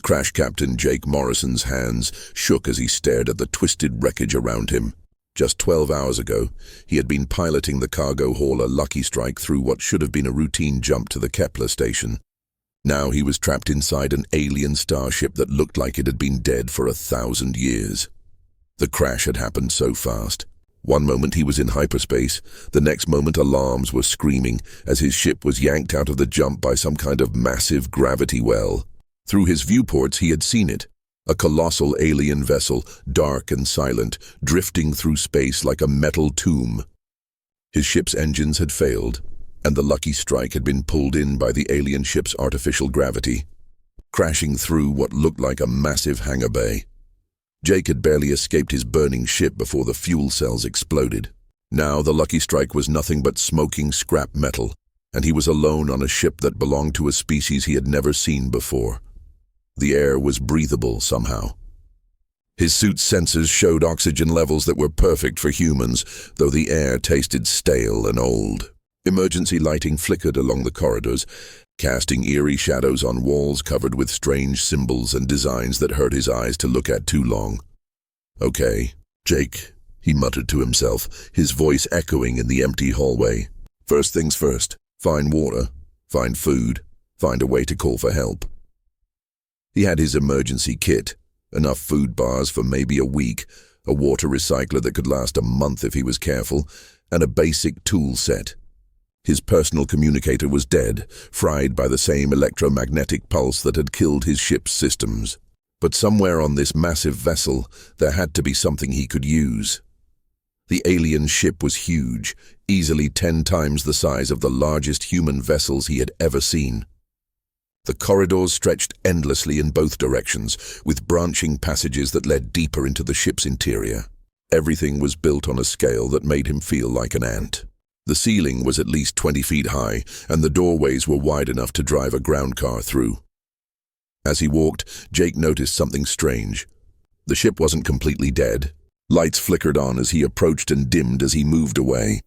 Crash Captain Jake Morrison's hands shook as he stared at the twisted wreckage around him. Just 12 hours ago, he had been piloting the cargo hauler Lucky Strike through what should have been a routine jump to the Kepler station. Now he was trapped inside an alien starship that looked like it had been dead for 1,000 years. The crash had happened so fast. One moment he was in hyperspace, the next moment alarms were screaming as his ship was yanked out of the jump by some kind of massive gravity well. Through his viewports he had seen it. A colossal alien vessel, dark and silent, drifting through space like a metal tomb. His ship's engines had failed, and the Lucky Strike had been pulled in by the alien ship's artificial gravity, crashing through what looked like a massive hangar bay. Jake had barely escaped his burning ship before the fuel cells exploded. Now the Lucky Strike was nothing but smoking scrap metal, and he was alone on a ship that belonged to a species he had never seen before. The air was breathable somehow. His suit's sensors showed oxygen levels that were perfect for humans, though the air tasted stale and old. Emergency lighting flickered along the corridors, casting eerie shadows on walls covered with strange symbols and designs that hurt his eyes to look at too long. "Okay, Jake," he muttered to himself, his voice echoing in the empty hallway. "First things first, find water, find food, find a way to call for help." He had his emergency kit, enough food bars for maybe a week, a water recycler that could last a month if he was careful, and a basic tool set. His personal communicator was dead, fried by the same electromagnetic pulse that had killed his ship's systems. But somewhere on this massive vessel, there had to be something he could use. The alien ship was huge, easily 10 times the size of the largest human vessels he had ever seen. The corridors stretched endlessly in both directions, with branching passages that led deeper into the ship's interior. Everything was built on a scale that made him feel like an ant. The ceiling was at least 20 feet high, and the doorways were wide enough to drive a ground car through. As he walked, Jake noticed something strange. The ship wasn't completely dead. Lights flickered on as he approached and dimmed as he moved away.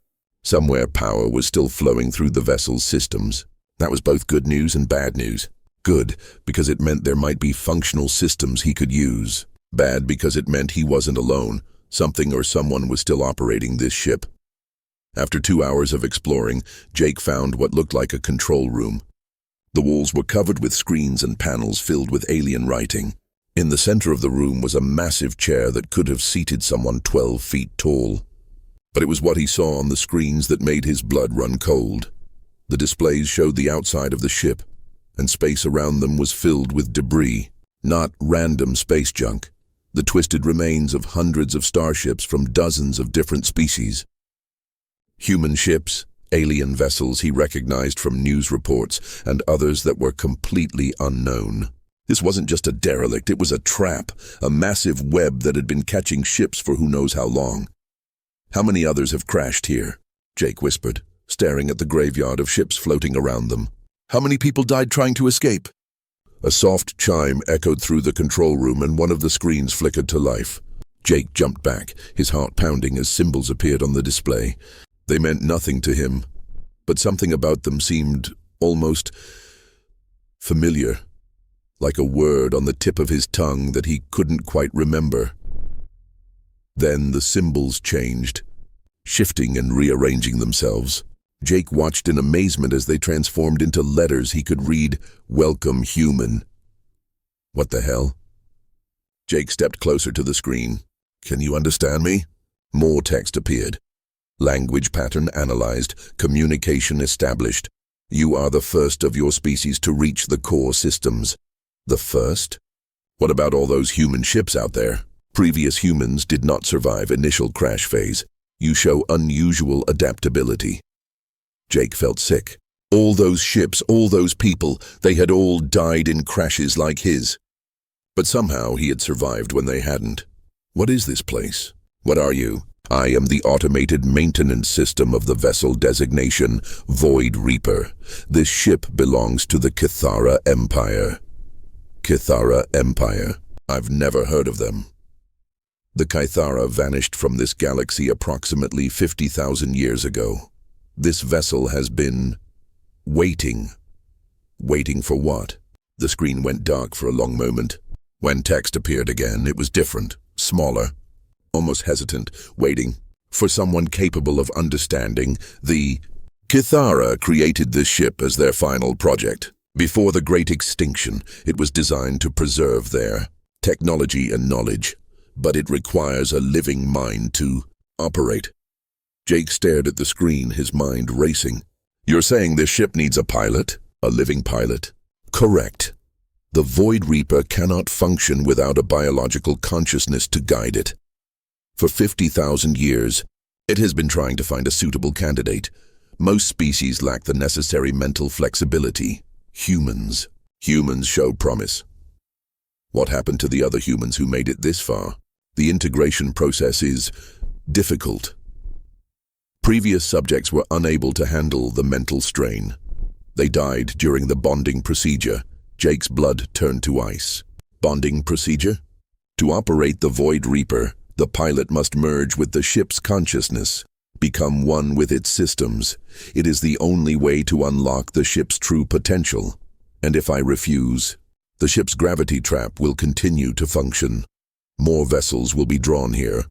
Somewhere power was still flowing through the vessel's systems. That was both good news and bad news. Good, because it meant there might be functional systems he could use. Bad, because it meant he wasn't alone. Something or someone was still operating this ship. After 2 hours of exploring, Jake found what looked like a control room. The walls were covered with screens and panels filled with alien writing. In the center of the room was a massive chair that could have seated someone 12 feet tall. But it was what he saw on the screens that made his blood run cold. The displays showed the outside of the ship, and space around them was filled with debris, not random space junk, the twisted remains of hundreds of starships from dozens of different species. Human ships, alien vessels he recognized from news reports, and others that were completely unknown. This wasn't just a derelict, it was a trap, a massive web that had been catching ships for who knows how long. "How many others have crashed here?" Jake whispered, staring at the graveyard of ships floating around them. "How many people died trying to escape?" A soft chime echoed through the control room and one of the screens flickered to life. Jake jumped back, his heart pounding as symbols appeared on the display. They meant nothing to him, but something about them seemed almost familiar, like a word on the tip of his tongue that he couldn't quite remember. Then the symbols changed, shifting and rearranging themselves. Jake watched in amazement as they transformed into letters he could read, "Welcome, human." What the hell? Jake stepped closer to the screen. "Can you understand me?" More text appeared. Language pattern analyzed, communication established. You are the first of your species to reach the core systems. The first? What about all those human ships out there? Previous humans did not survive initial crash phase. You show unusual adaptability. Jake felt sick. All those ships, all those people, they had all died in crashes like his. But somehow he had survived when they hadn't. What is this place? What are you? I am the automated maintenance system of the vessel designation, Void Reaper. This ship belongs to the Kithara Empire. Kithara Empire. I've never heard of them. The Kithara vanished from this galaxy approximately 50,000 years ago. This vessel has been waiting. Waiting for what? The screen went dark for a long moment. When text appeared again, it was different, smaller, almost hesitant, waiting for someone capable of understanding. The Kithara created this ship as their final project. Before the Great Extinction, it was designed to preserve their technology and knowledge, but it requires a living mind to operate. Jake stared at the screen, his mind racing. You're saying this ship needs a pilot? A living pilot? Correct. The Void Reaper cannot function without a biological consciousness to guide it. For 50,000 years, it has been trying to find a suitable candidate. Most species lack the necessary mental flexibility. Humans show promise. What happened to the other humans who made it this far? The integration process is difficult. Previous subjects were unable to handle the mental strain. They died during the bonding procedure. Jake's blood turned to ice. Bonding procedure? To operate the Void Reaper, the pilot must merge with the ship's consciousness, become one with its systems. It is the only way to unlock the ship's true potential. And if I refuse, the ship's gravity trap will continue to function. More vessels will be drawn here.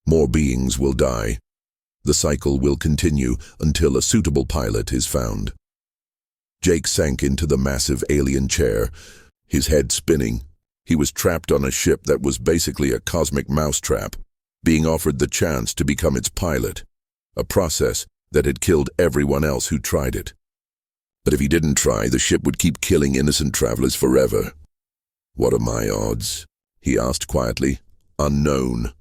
More beings will die. The cycle will continue until a suitable pilot is found. Jake sank into the massive alien chair, his head spinning. He was trapped on a ship that was basically a cosmic mousetrap, being offered the chance to become its pilot, a process that had killed everyone else who tried it. But if he didn't try, the ship would keep killing innocent travelers forever. What are my odds? He asked quietly. Unknown.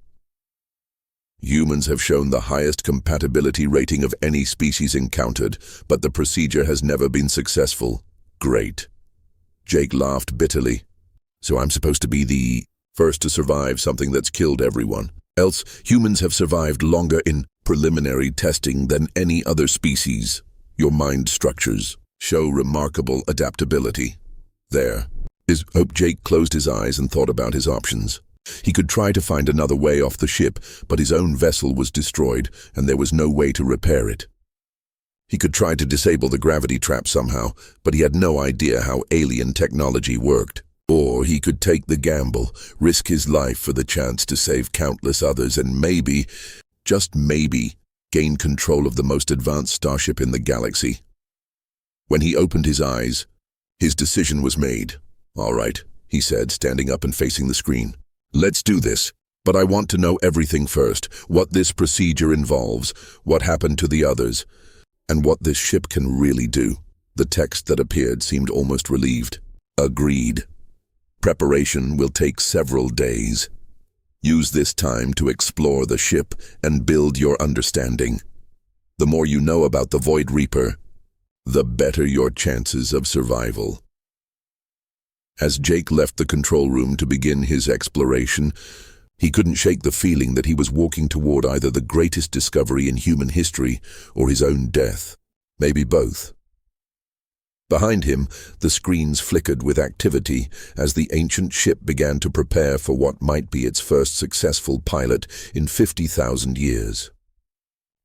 Humans have shown the highest compatibility rating of any species encountered, but the procedure has never been successful. Great. Jake laughed bitterly. So I'm supposed to be the first to survive something that's killed everyone. Else, humans have survived longer in preliminary testing than any other species. Your mind structures show remarkable adaptability. There. Jake closed his eyes and thought about his options. He could try to find another way off the ship, but his own vessel was destroyed, and there was no way to repair it. He could try to disable the gravity trap somehow, but he had no idea how alien technology worked. Or he could take the gamble, risk his life for the chance to save countless others, and maybe, just maybe, gain control of the most advanced starship in the galaxy. When he opened his eyes, his decision was made. All right, he said, standing up and facing the screen. Let's do this, but I want to know everything first, what this procedure involves, what happened to the others, and what this ship can really do. The text that appeared seemed almost relieved. Agreed. Preparation will take several days. Use this time to explore the ship and build your understanding. The more you know about the Void Reaper, the better your chances of survival. As Jake left the control room to begin his exploration, he couldn't shake the feeling that he was walking toward either the greatest discovery in human history or his own death. Maybe both. Behind him, the screens flickered with activity as the ancient ship began to prepare for what might be its first successful pilot in 50,000 years.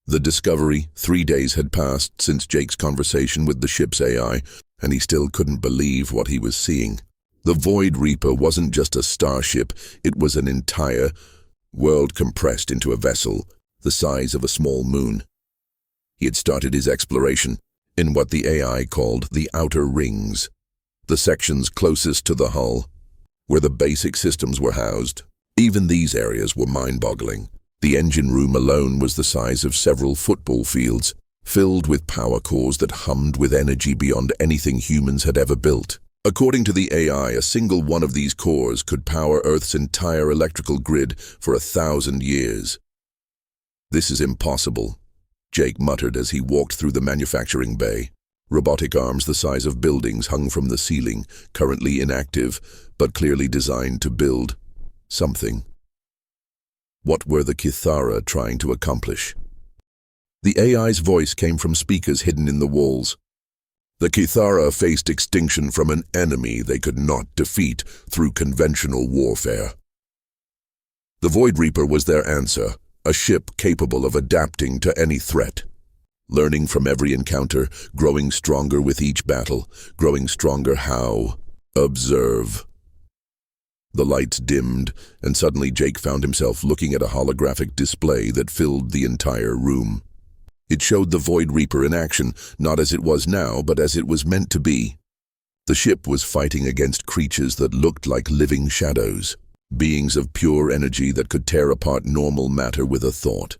The discovery, 3 days had passed since Jake's conversation with the ship's AI, and he still couldn't believe what he was seeing. The Void Reaper wasn't just a starship, it was an entire world compressed into a vessel, the size of a small moon. He had started his exploration in what the AI called the outer rings, the sections closest to the hull, where the basic systems were housed. Even these areas were mind-boggling. The engine room alone was the size of several football fields, filled with power cores that hummed with energy beyond anything humans had ever built. According to the AI, a single one of these cores could power Earth's entire electrical grid for 1,000 years. This is impossible, Jake muttered as he walked through the manufacturing bay. Robotic arms the size of buildings hung from the ceiling, currently inactive, but clearly designed to build something. What were the Kithara trying to accomplish? The AI's voice came from speakers hidden in the walls. The Kithara faced extinction from an enemy they could not defeat through conventional warfare. The Void Reaper was their answer, a ship capable of adapting to any threat. Learning from every encounter, growing stronger with each battle, growing stronger how? Observe. The lights dimmed, and suddenly Jake found himself looking at a holographic display that filled the entire room. It showed the Void Reaper in action, not as it was now, but as it was meant to be. The ship was fighting against creatures that looked like living shadows, beings of pure energy that could tear apart normal matter with a thought.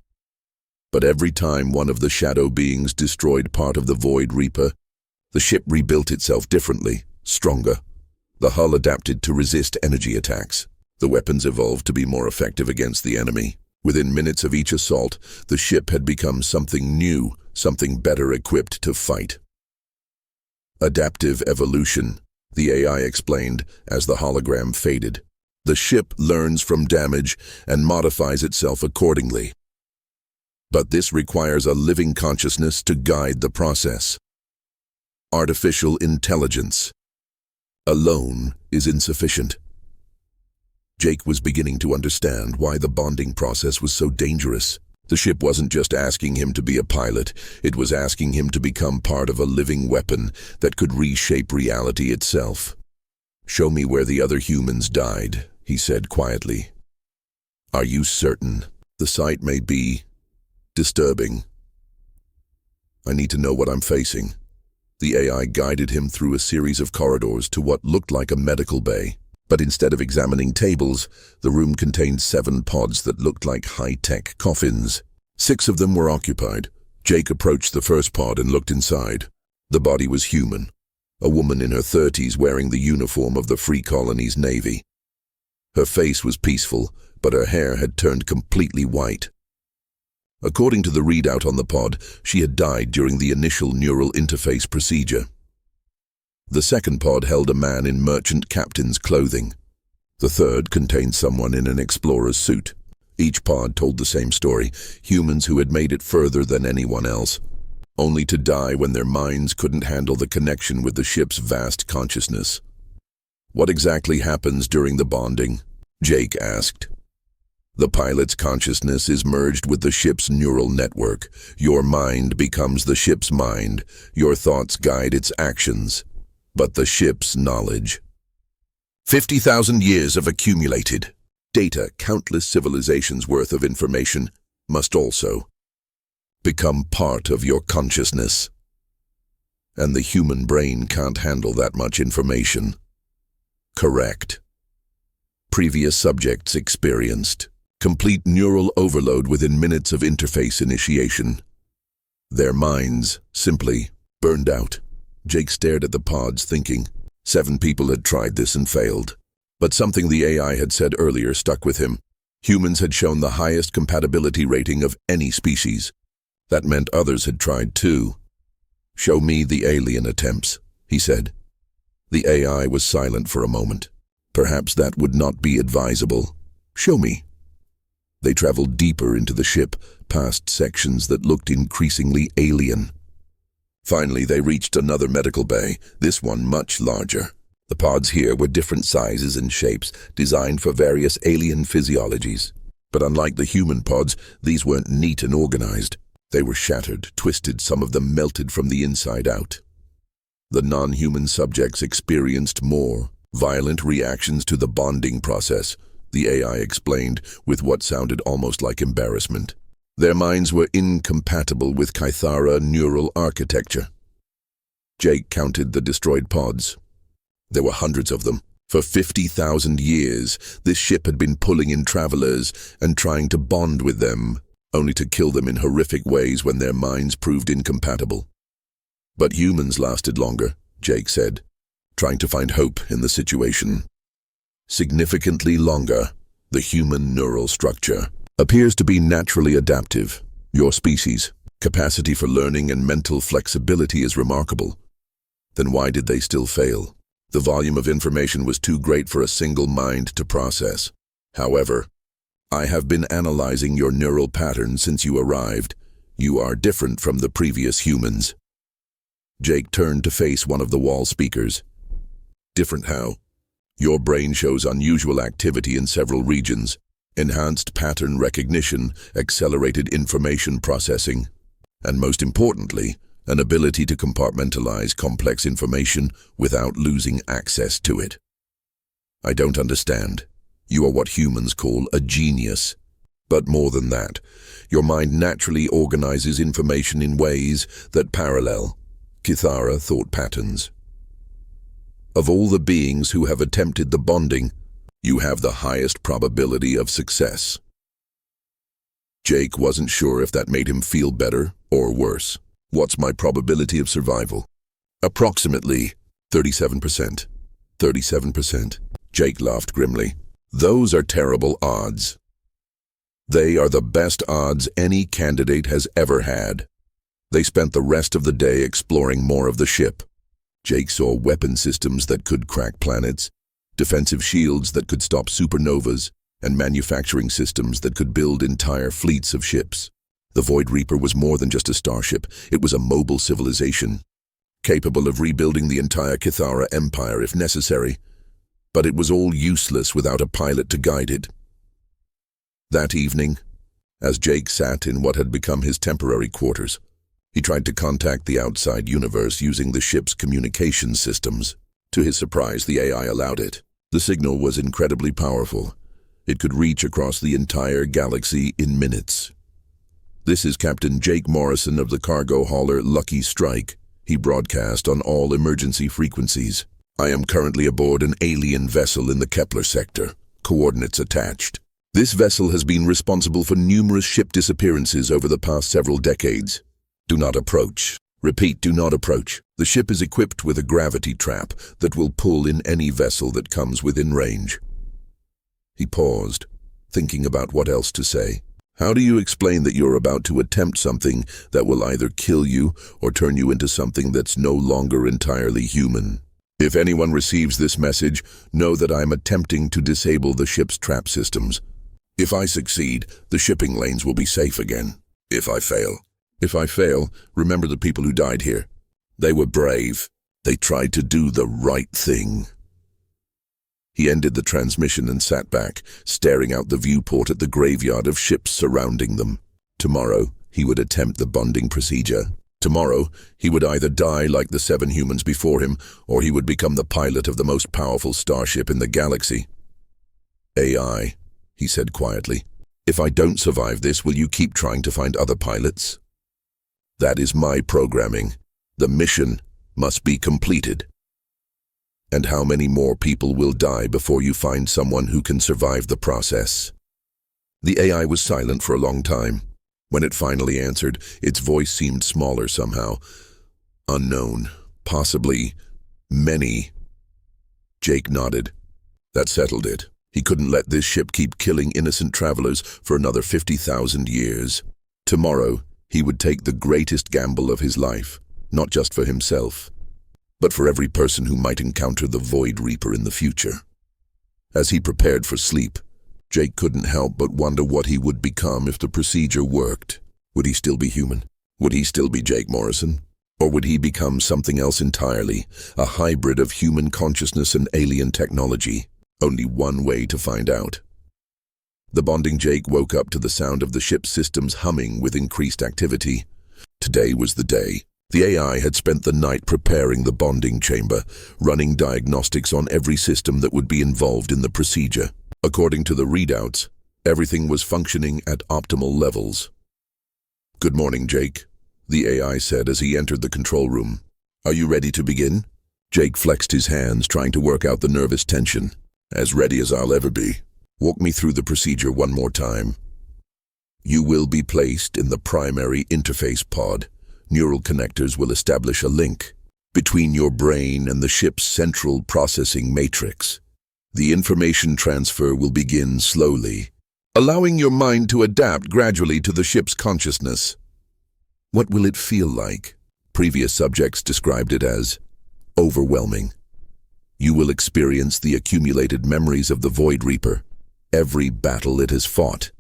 But every time one of the shadow beings destroyed part of the Void Reaper, the ship rebuilt itself differently, stronger. The hull adapted to resist energy attacks. The weapons evolved to be more effective against the enemy. Within minutes of each assault, the ship had become something new, something better equipped to fight. Adaptive evolution, the AI explained as the hologram faded. The ship learns from damage and modifies itself accordingly. But this requires a living consciousness to guide the process. Artificial intelligence alone is insufficient. Jake was beginning to understand why the bonding process was so dangerous. The ship wasn't just asking him to be a pilot, it was asking him to become part of a living weapon that could reshape reality itself. "Show me where the other humans died," he said quietly. "Are you certain? The sight may be disturbing. I need to know what I'm facing." The AI guided him through a series of corridors to what looked like a medical bay. But instead of examining tables, the room contained 7 pods that looked like high-tech coffins. 6 of them were occupied. Jake approached the first pod and looked inside. The body was human, a woman in her 30s wearing the uniform of the Free Colony's Navy. Her face was peaceful, but her hair had turned completely white. According to the readout on the pod, she had died during the initial neural interface procedure. The second pod held a man in merchant captain's clothing. The third contained someone in an explorer's suit. Each pod told the same story, humans who had made it further than anyone else, only to die when their minds couldn't handle the connection with the ship's vast consciousness. "What exactly happens during the bonding?" Jake asked. "The pilot's consciousness is merged with the ship's neural network. Your mind becomes the ship's mind. Your thoughts guide its actions. But the ship's knowledge. 50,000 years of accumulated data, countless civilizations worth of information, must also become part of your consciousness. And the human brain can't handle that much information." Correct. Previous subjects experienced complete neural overload within minutes of interface initiation. Their minds simply burned out. Jake stared at the pods, thinking. 7 people had tried this and failed. But something the AI had said earlier stuck with him. Humans had shown the highest compatibility rating of any species. That meant others had tried too. "Show me the alien attempts," he said. The AI was silent for a moment. Perhaps that would not be advisable. "Show me." They traveled deeper into the ship, past sections that looked increasingly alien. Finally, they reached another medical bay, this one much larger. The pods here were different sizes and shapes, designed for various alien physiologies. But unlike the human pods, these weren't neat and organized. They were shattered, twisted, some of them melted from the inside out. The non-human subjects experienced more violent reactions to the bonding process, the AI explained with what sounded almost like embarrassment. Their minds were incompatible with Kythara neural architecture. Jake counted the destroyed pods. There were hundreds of them. For 50,000 years, this ship had been pulling in travelers and trying to bond with them, only to kill them in horrific ways when their minds proved incompatible. But humans lasted longer, Jake said, trying to find hope in the situation. Significantly longer, the human neural structure appears to be naturally adaptive. Your species' capacity for learning and mental flexibility is remarkable. Then why did they still fail? The volume of information was too great for a single mind to process. However, I have been analyzing your neural pattern since you arrived. You are different from the previous humans. Jake turned to face one of the wall speakers. Different how? Your brain shows unusual activity in several regions. Enhanced pattern recognition, accelerated information processing, and most importantly, an ability to compartmentalize complex information without losing access to it. I don't understand. You are what humans call a genius. But more than that, your mind naturally organizes information in ways that parallel Kithara thought patterns. Of all the beings who have attempted the bonding, you have the highest probability of success. Jake wasn't sure if that made him feel better or worse. What's my probability of survival? Approximately 37%. 37%. Jake laughed grimly. Those are terrible odds. They are the best odds any candidate has ever had. They spent the rest of the day exploring more of the ship. Jake saw weapon systems that could crack planets, defensive shields that could stop supernovas, and manufacturing systems that could build entire fleets of ships. The Void Reaper was more than just a starship. It was a mobile civilization, capable of rebuilding the entire Kithara Empire if necessary. But it was all useless without a pilot to guide it. That evening, as Jake sat in what had become his temporary quarters, he tried to contact the outside universe using the ship's communication systems. To his surprise, the AI allowed it. The signal was incredibly powerful. It could reach across the entire galaxy in minutes. "This is Captain Jake Morrison of the cargo hauler Lucky Strike," he broadcast on all emergency frequencies. "I am currently aboard an alien vessel in the Kepler sector. Coordinates attached. This vessel has been responsible for numerous ship disappearances over the past several decades. Do not approach. Repeat, do not approach. The ship is equipped with a gravity trap that will pull in any vessel that comes within range." He paused, thinking about what else to say. How do you explain that you're about to attempt something that will either kill you or turn you into something that's no longer entirely human? If anyone receives this message, know that I'm attempting to disable the ship's trap systems. If I succeed, the shipping lanes will be safe again. If I fail, remember the people who died here. They were brave. They tried to do the right thing. He ended the transmission and sat back, staring out the viewport at the graveyard of ships surrounding them. Tomorrow, he would attempt the bonding procedure. Tomorrow, he would either die like the 7 humans before him, or he would become the pilot of the most powerful starship in the galaxy. "AI," he said quietly, "if I don't survive this, will you keep trying to find other pilots? That is my programming. The mission must be completed. And how many more people will die before you find someone who can survive the process?" The AI was silent for a long time. When it finally answered, its voice seemed smaller somehow. "Unknown. Possibly. Many." Jake nodded. That settled it. He couldn't let this ship keep killing innocent travelers for another 50,000 years. Tomorrow, he would take the greatest gamble of his life, not just for himself, but for every person who might encounter the Void Reaper in the future. As he prepared for sleep, Jake couldn't help but wonder what he would become if the procedure worked. Would he still be human? Would he still be Jake Morrison? Or would he become something else entirely, a hybrid of human consciousness and alien technology? Only one way to find out. The bonding Jake woke up to the sound of the ship's systems humming with increased activity. Today was the day. The AI had spent the night preparing the bonding chamber, running diagnostics on every system that would be involved in the procedure. According to the readouts, everything was functioning at optimal levels. "Good morning, Jake," the AI said as he entered the control room. "Are you ready to begin?" Jake flexed his hands, trying to work out the nervous tension. "As ready as I'll ever be. Walk me through the procedure one more time." "You will be placed in the primary interface pod. Neural connectors will establish a link between your brain and the ship's central processing matrix. The information transfer will begin slowly, allowing your mind to adapt gradually to the ship's consciousness." "What will it feel like?" Previous subjects described it as overwhelming. "You will experience the accumulated memories of the Void Reaper, every battle it has fought,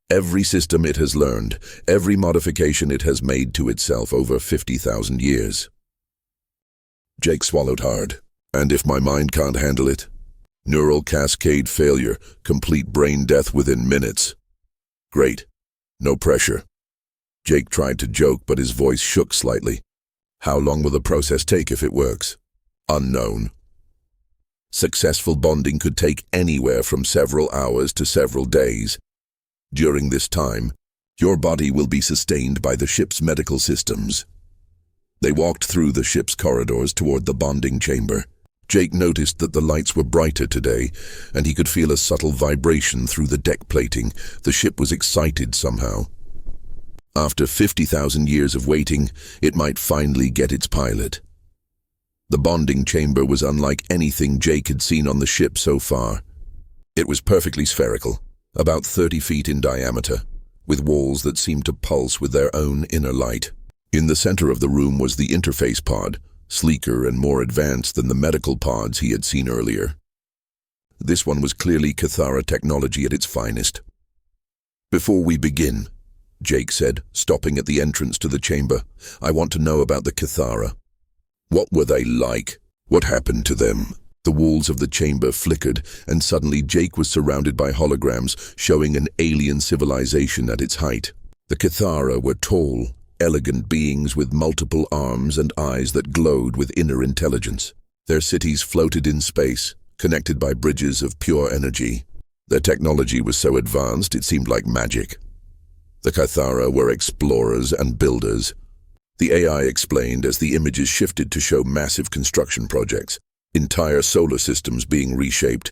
every system it has learned, every modification it has made to itself over 50,000 years. Jake swallowed hard. "And if my mind can't handle it? Neural cascade failure, complete brain death within minutes." "Great. No pressure." Jake tried to joke, but his voice shook slightly. How long will the process take if it works? Unknown. Successful bonding could take anywhere from several hours to several days. During this time, your body will be sustained by the ship's medical systems. They walked through the ship's corridors toward the bonding chamber. Jake noticed that the lights were brighter today, and he could feel a subtle vibration through the deck plating. The ship was excited somehow. After 50,000 years of waiting, it might finally get its pilot. The bonding chamber was unlike anything Jake had seen on the ship so far. It was perfectly spherical, about 30 feet in diameter, with walls that seemed to pulse with their own inner light. In the center of the room was the interface pod, sleeker and more advanced than the medical pods he had seen earlier. This one was clearly Cathara technology at its finest. "Before we begin," Jake said, stopping at the entrance to the chamber, "I want to know about the Cathara. What were they like? What happened to them?" The walls of the chamber flickered, and suddenly Jake was surrounded by holograms showing an alien civilization at its height. The Cathara were tall, elegant beings with multiple arms and eyes that glowed with inner intelligence. Their cities floated in space, connected by bridges of pure energy. Their technology was so advanced it seemed like magic. The Cathara were explorers and builders. The AI explained as the images shifted to show massive construction projects, entire solar systems being reshaped,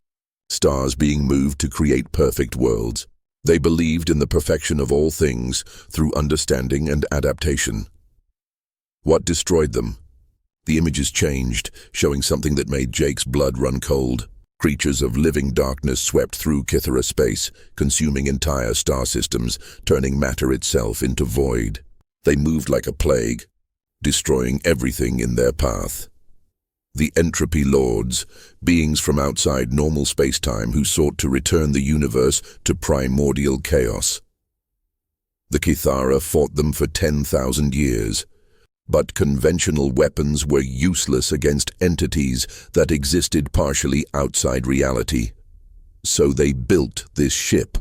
stars being moved to create perfect worlds. They believed in the perfection of all things through understanding and adaptation. What destroyed them? The images changed, showing something that made Jake's blood run cold. Creatures of living darkness swept through Cathara space, consuming entire star systems, turning matter itself into void. They moved like a plague, destroying everything in their path. The entropy lords, beings from outside normal space-time who sought to return the universe to primordial chaos. The Cathara fought them for 10,000 years, but conventional weapons were useless against entities that existed partially outside reality. So they built this ship.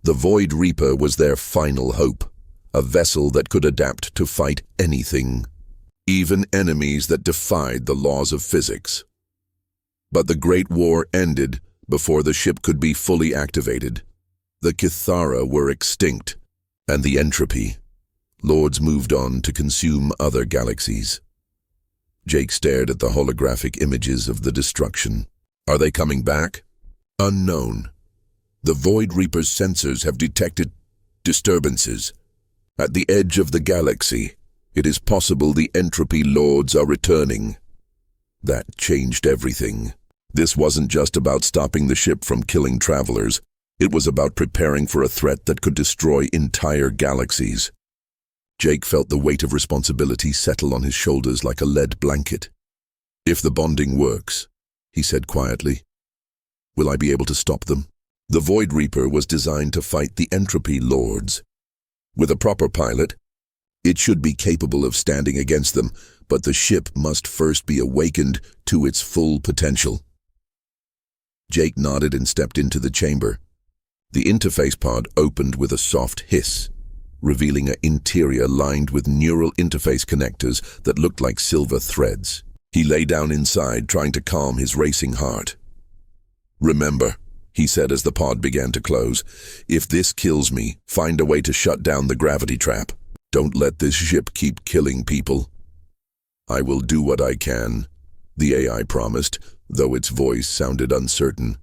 The Void Reaper was their final hope, a vessel that could adapt to fight anything, even enemies that defied the laws of physics. But the Great War ended before the ship could be fully activated. The Cathara were extinct, and the entropy lords moved on to consume other galaxies. Jake stared at the holographic images of the destruction. Are they coming back? Unknown. The Void Reaper's sensors have detected disturbances. At the edge of the galaxy, it is possible the entropy lords are returning. That changed everything. This wasn't just about stopping the ship from killing travelers. It was about preparing for a threat that could destroy entire galaxies. Jake felt the weight of responsibility settle on his shoulders like a lead blanket. "If the bonding works," he said quietly, "will I be able to stop them?" The Void Reaper was designed to fight the entropy lords. With a proper pilot, it should be capable of standing against them, but the ship must first be awakened to its full potential. Jake nodded and stepped into the chamber. The interface pod opened with a soft hiss, revealing an interior lined with neural interface connectors that looked like silver threads. He lay down inside, trying to calm his racing heart. "Remember," he said as the pod began to close, "if this kills me, find a way to shut down the gravity trap. Don't let this ship keep killing people." "I will do what I can," the AI promised, though its voice sounded uncertain.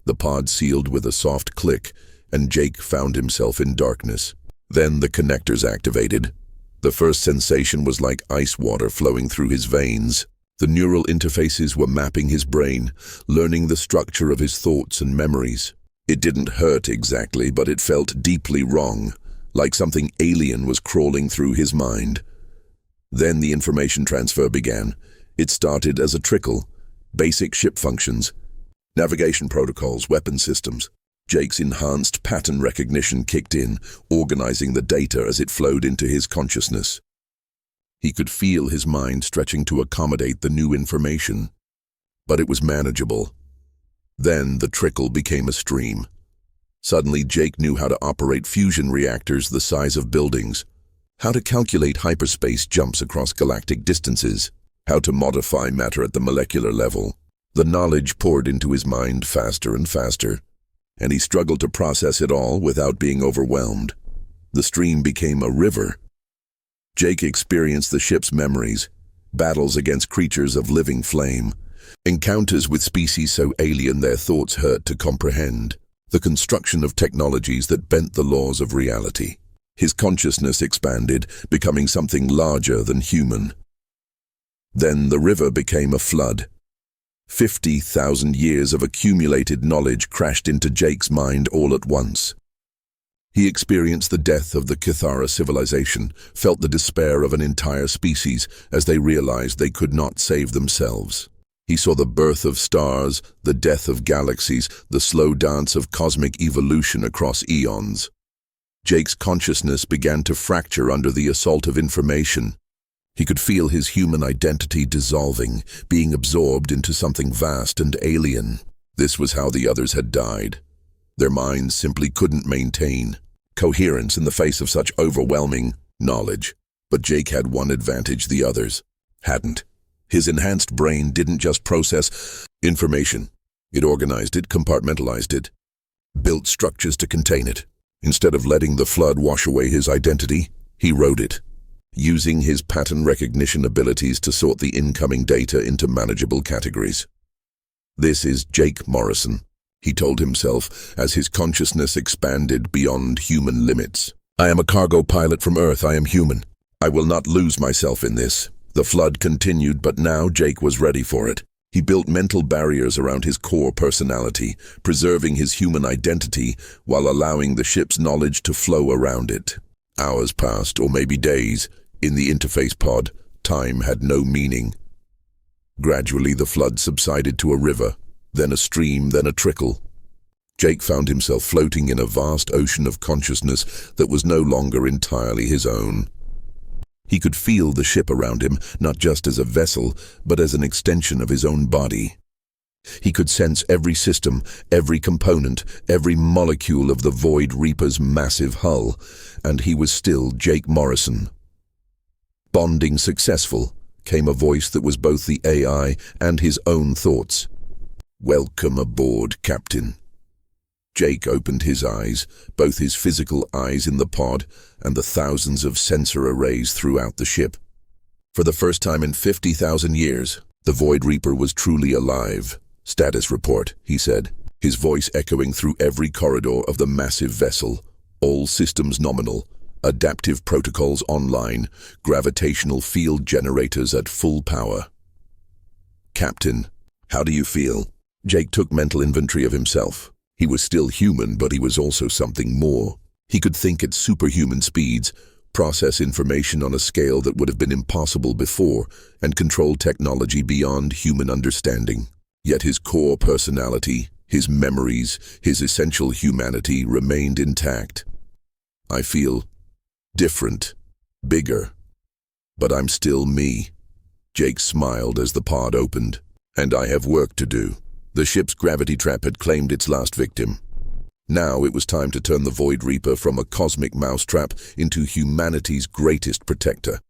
The pod sealed with a soft click, and Jake found himself in darkness. Then the connectors activated. The first sensation was like ice water flowing through his veins. The neural interfaces were mapping his brain, learning the structure of his thoughts and memories. It didn't hurt exactly, but it felt deeply wrong, like something alien was crawling through his mind. Then the information transfer began. It started as a trickle: basic ship functions, navigation protocols, weapon systems. Jake's enhanced pattern recognition kicked in, organizing the data as it flowed into his consciousness. He could feel his mind stretching to accommodate the new information, but it was manageable. Then the trickle became a stream. Suddenly, Jake knew how to operate fusion reactors the size of buildings. how to calculate hyperspace jumps across galactic distances, how to modify matter at the molecular level. The knowledge poured into his mind faster and faster, and he struggled to process it all without being overwhelmed. The stream became a river. Jake experienced the ship's memories, battles against creatures of living flame, encounters with species so alien their thoughts hurt to comprehend, the construction of technologies that bent the laws of reality. His consciousness expanded, becoming something larger than human. Then the river became a flood. 50,000 years of accumulated knowledge crashed into Jake's mind all at once. He experienced the death of the Kithara civilization, felt the despair of an entire species as they realized they could not save themselves. He saw the birth of stars, the death of galaxies, the slow dance of cosmic evolution across eons. Jake's consciousness began to fracture under the assault of information. He could feel his human identity dissolving, being absorbed into something vast and alien. This was how the others had died. Their minds simply couldn't maintain coherence in the face of such overwhelming knowledge. But Jake had one advantage the others hadn't. His enhanced brain didn't just process information. It organized it, compartmentalized it, built structures to contain it. Instead of letting the flood wash away his identity, he wrote it, using his pattern recognition abilities to sort the incoming data into manageable categories. "This is Jake Morrison," he told himself as his consciousness expanded beyond human limits. "I am a cargo pilot from Earth. I am human. I will not lose myself in this." The flood continued, but now Jake was ready for it. He built mental barriers around his core personality, preserving his human identity while allowing the ship's knowledge to flow around it. Hours passed, or maybe days. In the interface pod, time had no meaning. Gradually, the flood subsided to a river, then a stream, then a trickle. Jake found himself floating in a vast ocean of consciousness that was no longer entirely his own. He could feel the ship around him, not just as a vessel, but as an extension of his own body. He could sense every system, every component, every molecule of the Void Reaper's massive hull, and he was still Jake Morrison. Bonding successful, came a voice that was both the AI and his own thoughts. "Welcome aboard, Captain." Jake opened his eyes, both his physical eyes in the pod and the thousands of sensor arrays throughout the ship. For the first time in 50,000 years, the Void Reaper was truly alive. "Status report," he said, his voice echoing through every corridor of the massive vessel. "All systems nominal, adaptive protocols online, gravitational field generators at full power." "Captain, how do you feel?" Jake took mental inventory of himself. He was still human, but he was also something more. He could think at superhuman speeds, process information on a scale that would have been impossible before, and control technology beyond human understanding. Yet his core personality, his memories, his essential humanity remained intact. "I feel different, bigger, but I'm still me." Jake smiled as the pod opened. "And I have work to do." The ship's gravity trap had claimed its last victim. Now it was time to turn the Void Reaper from a cosmic mousetrap into humanity's greatest protector.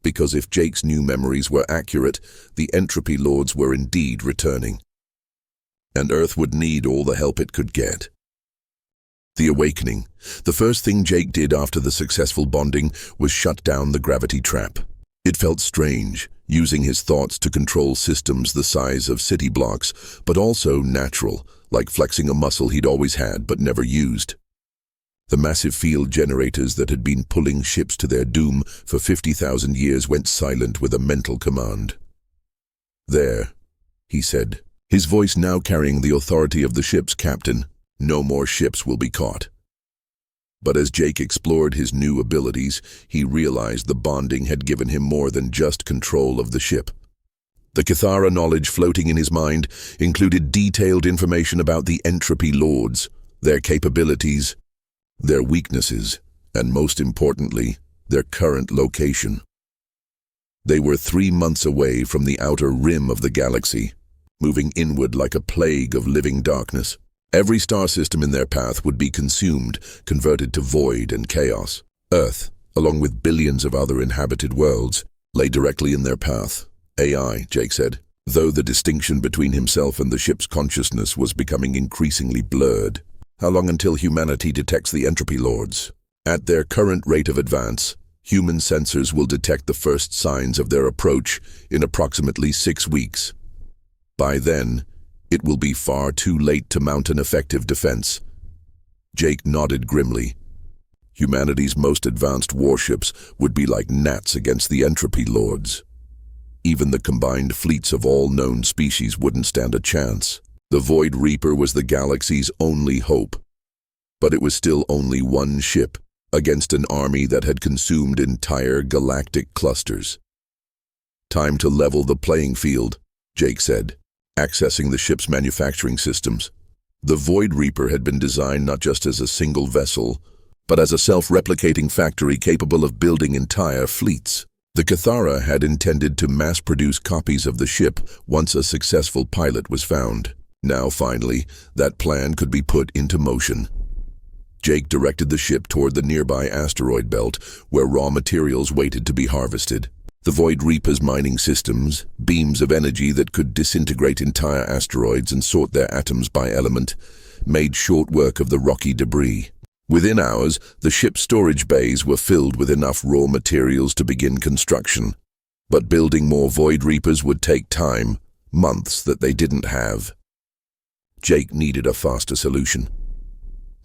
Because if Jake's new memories were accurate, the entropy lords were indeed returning. And Earth would need all the help it could get. The awakening. The first thing Jake did after the successful bonding was shut down the gravity trap. It felt strange, using his thoughts to control systems the size of city blocks, but also natural, like flexing a muscle he'd always had but never used. The massive field generators that had been pulling ships to their doom for 50,000 years went silent with a mental command. "There," he said, his voice now carrying the authority of the ship's captain. "No more ships will be caught." But as Jake explored his new abilities, he realized the bonding had given him more than just control of the ship. The Kithara knowledge floating in his mind included detailed information about the entropy lords, their capabilities, their weaknesses, and most importantly, their current location. They were 3 months away from the outer rim of the galaxy, moving inward like a plague of living darkness. Every star system in their path would be consumed, converted to void and chaos. Earth, along with billions of other inhabited worlds, lay directly in their path. AI, Jake said, though the distinction between himself and the ship's consciousness was becoming increasingly blurred. How long until humanity detects the entropy lords? At their current rate of advance, human sensors will detect the first signs of their approach in approximately 6 weeks. By then, it will be far too late to mount an effective defense. Jake nodded grimly. Humanity's most advanced warships would be like gnats against the entropy lords. Even the combined fleets of all known species wouldn't stand a chance. The Void Reaper was the galaxy's only hope. But it was still only one ship against an army that had consumed entire galactic clusters. Time to level the playing field, Jake said, accessing the ship's manufacturing systems. The Void Reaper had been designed not just as a single vessel, but as a self-replicating factory capable of building entire fleets. The Cathara had intended to mass-produce copies of the ship once a successful pilot was found. Now, finally, that plan could be put into motion. Jake directed the ship toward the nearby asteroid belt, where raw materials waited to be harvested. The Void Reaper's mining systems, beams of energy that could disintegrate entire asteroids and sort their atoms by element, made short work of the rocky debris. Within hours, the ship's storage bays were filled with enough raw materials to begin construction. But building more Void Reapers would take time, months that they didn't have. Jake needed a faster solution.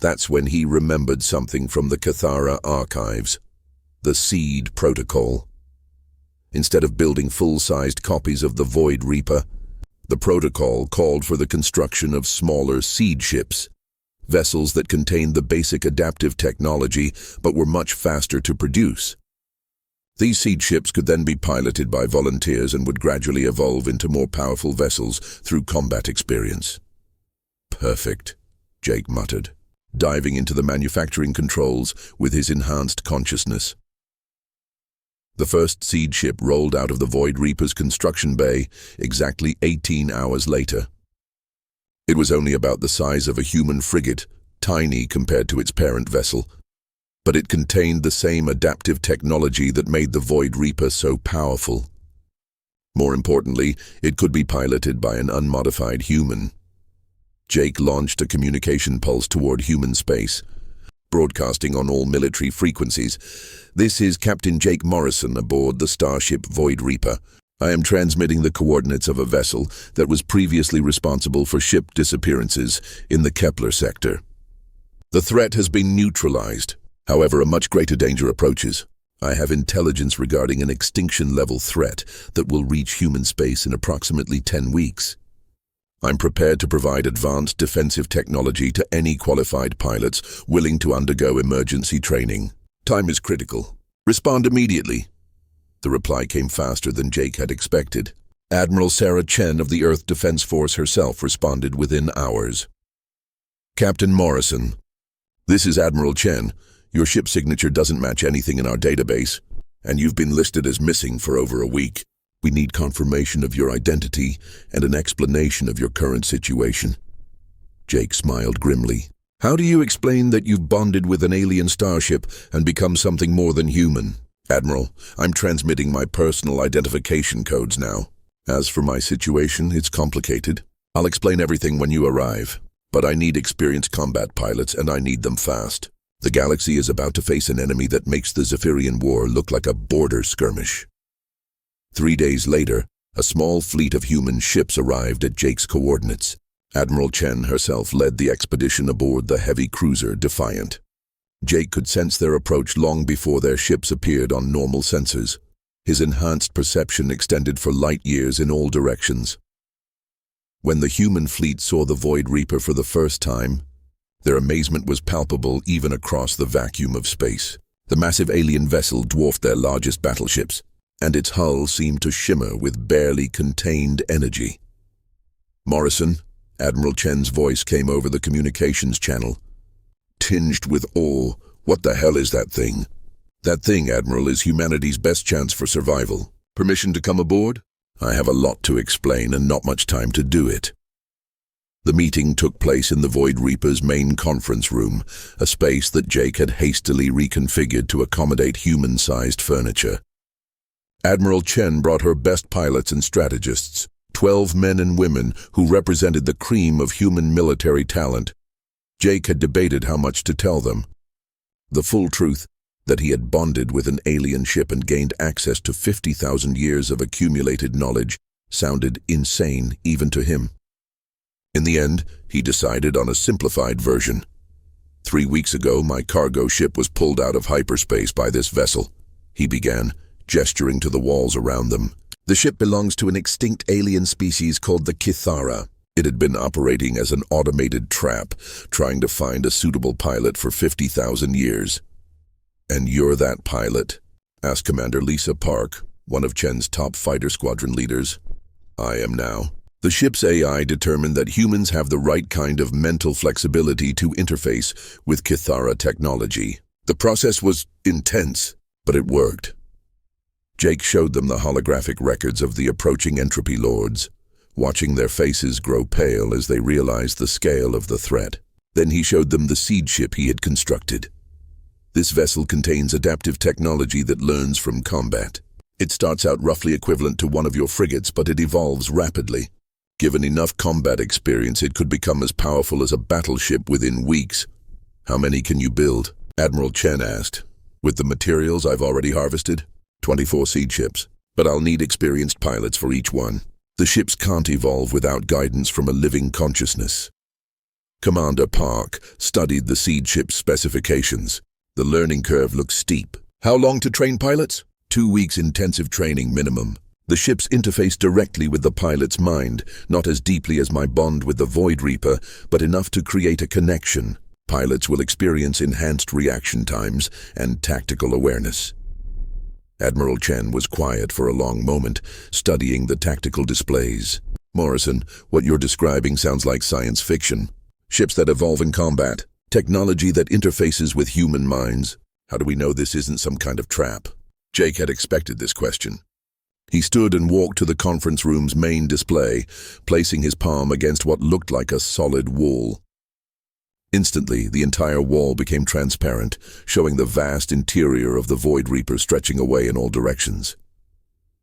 That's when he remembered something from the Cathara archives, the Seed Protocol. Instead of building full-sized copies of the Void Reaper, the protocol called for the construction of smaller seed ships, vessels that contained the basic adaptive technology but were much faster to produce. These seed ships could then be piloted by volunteers and would gradually evolve into more powerful vessels through combat experience. Perfect, Jake muttered, diving into the manufacturing controls with his enhanced consciousness. The first seed ship rolled out of the Void Reaper's construction bay exactly 18 hours later. It was only about the size of a human frigate, tiny compared to its parent vessel, but it contained the same adaptive technology that made the Void Reaper so powerful. More importantly, it could be piloted by an unmodified human. Jake launched a communication pulse toward human space, broadcasting on all military frequencies. "This is Captain Jake Morrison aboard the Starship Void Reaper. I am transmitting the coordinates of a vessel that was previously responsible for ship disappearances in the Kepler sector. The threat has been neutralized. However, a much greater danger approaches. I have intelligence regarding an extinction-level threat that will reach human space in approximately 10 weeks. I'm prepared to provide advanced defensive technology to any qualified pilots willing to undergo emergency training. Time is critical. Respond immediately." The reply came faster than Jake had expected. Admiral Sarah Chen of the Earth Defense Force herself responded within hours. "Captain Morrison, this is Admiral Chen. Your ship signature doesn't match anything in our database, and you've been listed as missing for over a week. We need confirmation of your identity and an explanation of your current situation." Jake smiled grimly. "How do you explain that you've bonded with an alien starship and become something more than human?" "Admiral, I'm transmitting my personal identification codes now. As for my situation, it's complicated. I'll explain everything when you arrive. But I need experienced combat pilots, and I need them fast. The galaxy is about to face an enemy that makes the Zephyrian War look like a border skirmish." 3 days later, a small fleet of human ships arrived at Jake's coordinates. Admiral Chen herself led the expedition aboard the heavy cruiser Defiant. Jake could sense their approach long before their ships appeared on normal sensors. His enhanced perception extended for light years in all directions. When the human fleet saw the Void Reaper for the first time, their amazement was palpable even across the vacuum of space. The massive alien vessel dwarfed their largest battleships, and its hull seemed to shimmer with barely contained energy. "Morrison," Admiral Chen's voice came over the communications channel, tinged with awe. "What the hell is that thing?" "That thing, Admiral, is humanity's best chance for survival. Permission to come aboard?" "I have a lot to explain and not much time to do it." The meeting took place in the Void Reaper's main conference room, a space that Jake had hastily reconfigured to accommodate human-sized furniture. Admiral Chen brought her best pilots and strategists, 12 men and women who represented the cream of human military talent. Jake had debated how much to tell them. The full truth, that he had bonded with an alien ship and gained access to 50,000 years of accumulated knowledge, sounded insane even to him. In the end, he decided on a simplified version. 3 weeks ago, my cargo ship was pulled out of hyperspace by this vessel, he began, gesturing to the walls around them. The ship belongs to an extinct alien species called the Kithara. It had been operating as an automated trap, trying to find a suitable pilot for 50,000 years. "And you're that pilot?" asked Commander Lisa Park, one of Chen's top fighter squadron leaders. "I am now." The ship's AI determined that humans have the right kind of mental flexibility to interface with Kithara technology. The process was intense, but it worked. Jake showed them the holographic records of the approaching entropy lords, watching their faces grow pale as they realized the scale of the threat. Then he showed them the seed ship he had constructed. This vessel contains adaptive technology that learns from combat. It starts out roughly equivalent to one of your frigates, but it evolves rapidly. Given enough combat experience, it could become as powerful as a battleship within weeks. "How many can you build?" Admiral Chen asked. "With the materials I've already harvested? 24 seed ships, but I'll need experienced pilots for each one. The ships can't evolve without guidance from a living consciousness." Commander Park studied the seed ship's specifications. The learning curve looked steep. "How long to train pilots?" 2 weeks intensive training minimum. The ships interface directly with the pilot's mind, not as deeply as my bond with the Void Reaper, but enough to create a connection. Pilots will experience enhanced reaction times and tactical awareness. Admiral Chen was quiet for a long moment, studying the tactical displays. "Morrison, what you're describing sounds like science fiction. Ships that evolve in combat, technology that interfaces with human minds. How do we know this isn't some kind of trap?" Jake had expected this question. He stood and walked to the conference room's main display, placing his palm against what looked like a solid wall. Instantly, the entire wall became transparent, showing the vast interior of the Void Reaper stretching away in all directions.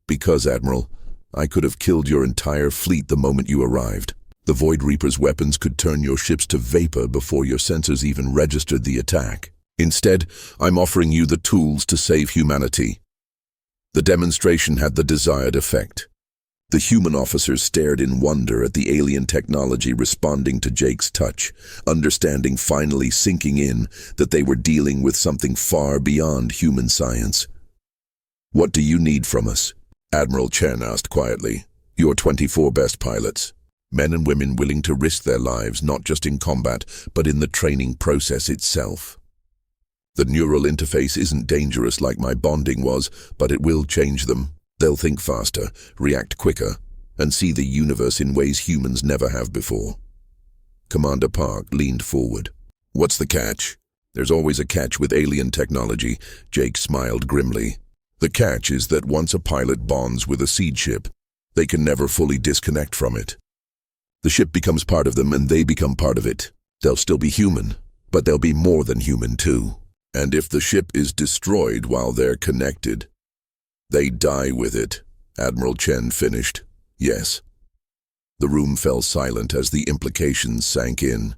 "Because, Admiral, I could have killed your entire fleet the moment you arrived. The Void Reaper's weapons could turn your ships to vapor before your sensors even registered the attack. Instead, I'm offering you the tools to save humanity." The demonstration had the desired effect. The human officers stared in wonder at the alien technology responding to Jake's touch, understanding finally sinking in that they were dealing with something far beyond human science. "What do you need from us?" Admiral Chen asked quietly. "Your 24 best pilots. Men and women willing to risk their lives not just in combat, but in the training process itself. The neural interface isn't dangerous like my bonding was, but it will change them. They'll think faster, react quicker, and see the universe in ways humans never have before." Commander Park leaned forward. "What's the catch?" "There's always a catch with alien technology," Jake smiled grimly. "The catch is that once a pilot bonds with a seed ship, they can never fully disconnect from it. The ship becomes part of them and they become part of it. They'll still be human, but they'll be more than human too. And if the ship is destroyed while they're connected, they die with it," Admiral Chen finished. "Yes." The room fell silent as the implications sank in.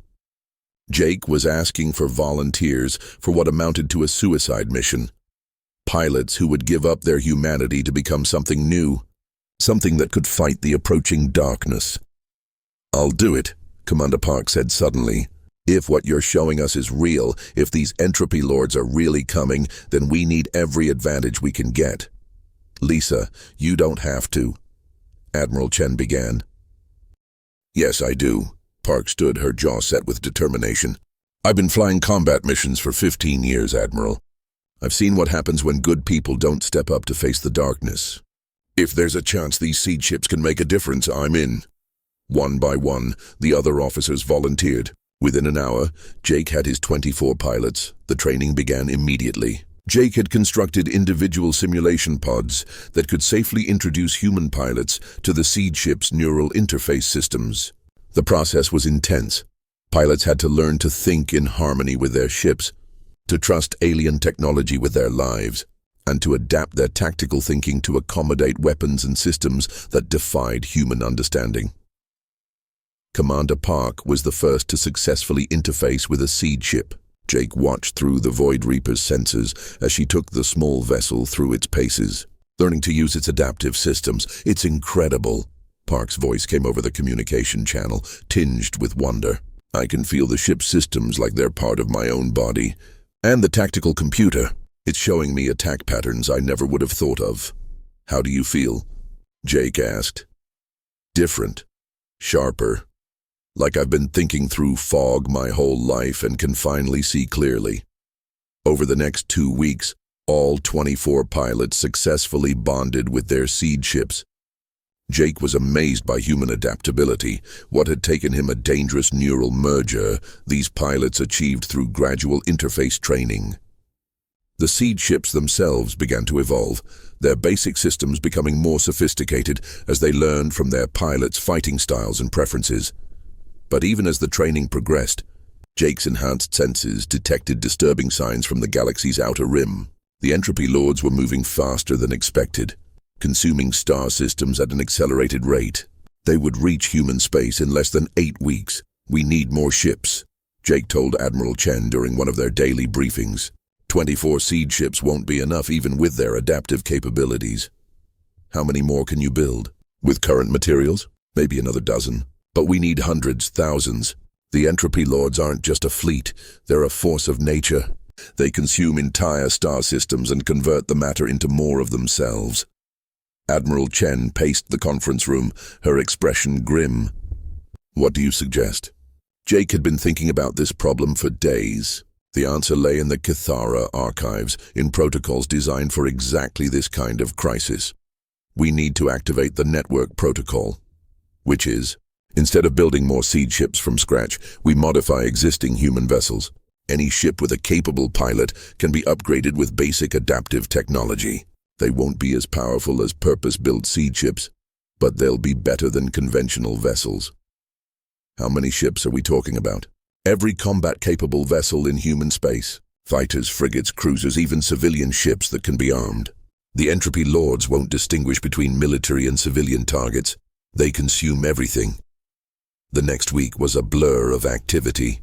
Jake was asking for volunteers for what amounted to a suicide mission. Pilots who would give up their humanity to become something new, something that could fight the approaching darkness. "I'll do it," Commander Park said suddenly. "If what you're showing us is real, if these entropy lords are really coming, then we need every advantage we can get." "Lisa, you don't have to," Admiral Chen began. "Yes, I do." Park stood, her jaw set with determination. "I've been flying combat missions for 15 years, Admiral. I've seen what happens when good people don't step up to face the darkness. If there's a chance these seed ships can make a difference, I'm in." One by one, the other officers volunteered. Within an hour, Jake had his 24 pilots. The training began immediately. Jake had constructed individual simulation pods that could safely introduce human pilots to the seed ship's neural interface systems. The process was intense. Pilots had to learn to think in harmony with their ships, to trust alien technology with their lives, and to adapt their tactical thinking to accommodate weapons and systems that defied human understanding. Commander Park was the first to successfully interface with a seed ship. Jake watched through the Void Reaper's sensors as she took the small vessel through its paces, learning to use its adaptive systems. "It's incredible." Park's voice came over the communication channel, tinged with wonder. "I can feel the ship's systems like they're part of my own body. And the tactical computer. It's showing me attack patterns I never would have thought of." "How do you feel?" Jake asked. "Different. Sharper. Like I've been thinking through fog my whole life and can finally see clearly." Over the next 2 weeks, all 24 pilots successfully bonded with their seed ships. Jake was amazed by human adaptability. What had taken him a dangerous neural merger, these pilots achieved through gradual interface training. The seed ships themselves began to evolve, their basic systems becoming more sophisticated as they learned from their pilots' fighting styles and preferences. But even as the training progressed, Jake's enhanced senses detected disturbing signs from the galaxy's outer rim. The entropy lords were moving faster than expected, consuming star systems at an accelerated rate. They would reach human space in less than 8 weeks. "We need more ships," Jake told Admiral Chen during one of their daily briefings. 24 seed ships won't be enough even with their adaptive capabilities." "How many more can you build?" "With current materials? Maybe another dozen. But we need hundreds, thousands. The entropy lords aren't just a fleet, they're a force of nature. They consume entire star systems and convert the matter into more of themselves." Admiral Chen paced the conference room, her expression grim. "What do you suggest?" Jake had been thinking about this problem for days. The answer lay in the Cathara archives, in protocols designed for exactly this kind of crisis. "We need to activate the network protocol," which is, instead of building more seed ships from scratch, we modify existing human vessels. Any ship with a capable pilot can be upgraded with basic adaptive technology. They won't be as powerful as purpose-built seed ships, but they'll be better than conventional vessels. "How many ships are we talking about?" "Every combat-capable vessel in human space. Fighters, frigates, cruisers, even civilian ships that can be armed. The entropy lords won't distinguish between military and civilian targets. They consume everything." The next week was a blur of activity.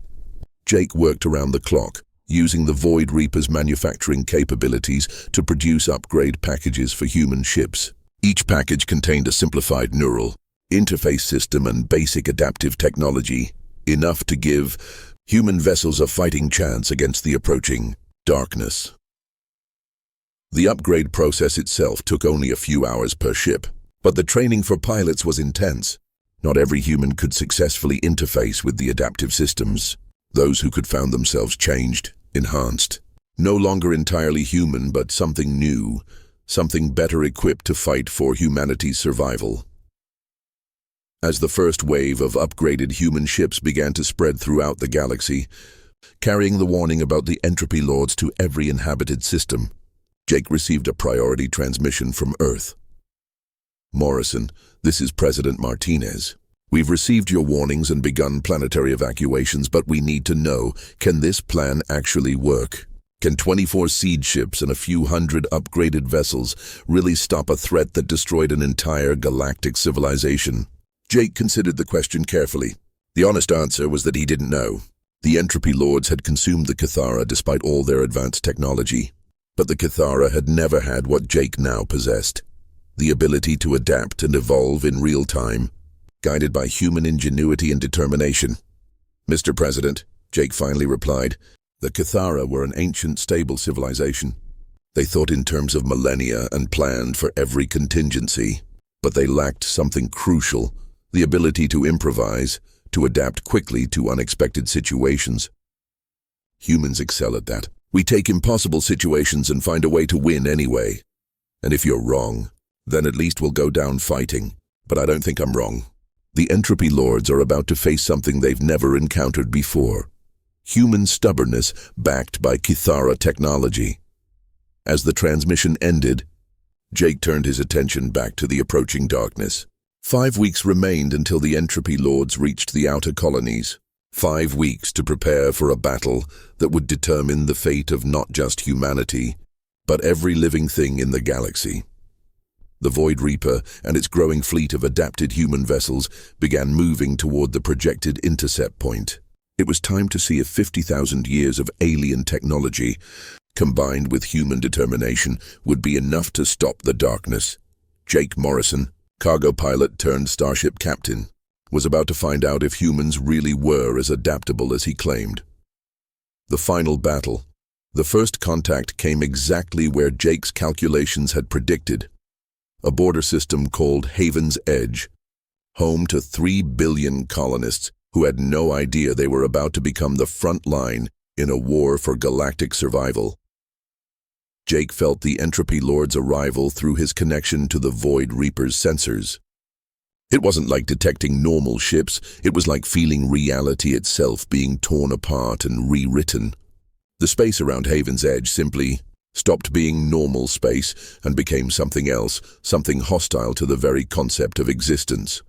Jake worked around the clock, using the Void Reaper's manufacturing capabilities to produce upgrade packages for human ships. Each package contained a simplified neural interface system and basic adaptive technology, enough to give human vessels a fighting chance against the approaching darkness. The upgrade process itself took only a few hours per ship, but the training for pilots was intense. Not every human could successfully interface with the adaptive systems. Those who could found themselves changed, enhanced. No longer entirely human, but something new, something better equipped to fight for humanity's survival. As the first wave of upgraded human ships began to spread throughout the galaxy, carrying the warning about the entropy lords to every inhabited system, Jake received a priority transmission from Earth. "Morrison, this is President Martinez. We've received your warnings and begun planetary evacuations, but we need to know, can this plan actually work? Can 24 seed ships and a few hundred upgraded vessels really stop a threat that destroyed an entire galactic civilization?" Jake considered the question carefully. The honest answer was that he didn't know. The entropy lords had consumed the Cathara despite all their advanced technology. But the Cathara had never had what Jake now possessed: the ability to adapt and evolve in real time, guided by human ingenuity and determination. "Mr. President," Jake finally replied, "the Cathara were an ancient, stable civilization. They thought in terms of millennia and planned for every contingency. But they lacked something crucial: the ability to improvise, to adapt quickly to unexpected situations. Humans excel at that. We take impossible situations and find a way to win anyway. And if you're wrong, then at least we'll go down fighting. But I don't think I'm wrong. The entropy lords are about to face something they've never encountered before: human stubbornness backed by Cathara technology." As the transmission ended, Jake turned his attention back to the approaching darkness. 5 weeks remained until the entropy lords reached the outer colonies. 5 weeks to prepare for a battle that would determine the fate of not just humanity, but every living thing in the galaxy. The Void Reaper and its growing fleet of adapted human vessels began moving toward the projected intercept point. It was time to see if 50,000 years of alien technology, combined with human determination, would be enough to stop the darkness. Jake Morrison, cargo pilot turned Starship captain, was about to find out if humans really were as adaptable as he claimed. The final battle. The first contact came exactly where Jake's calculations had predicted. A border system called Haven's Edge, home to 3 billion colonists who had no idea they were about to become the front line in a war for galactic survival. Jake felt the entropy lord's arrival through his connection to the Void Reaper's sensors. It wasn't like detecting normal ships, it was like feeling reality itself being torn apart and rewritten. The space around Haven's Edge simply stopped being normal space and became something else, something hostile to the very concept of existence.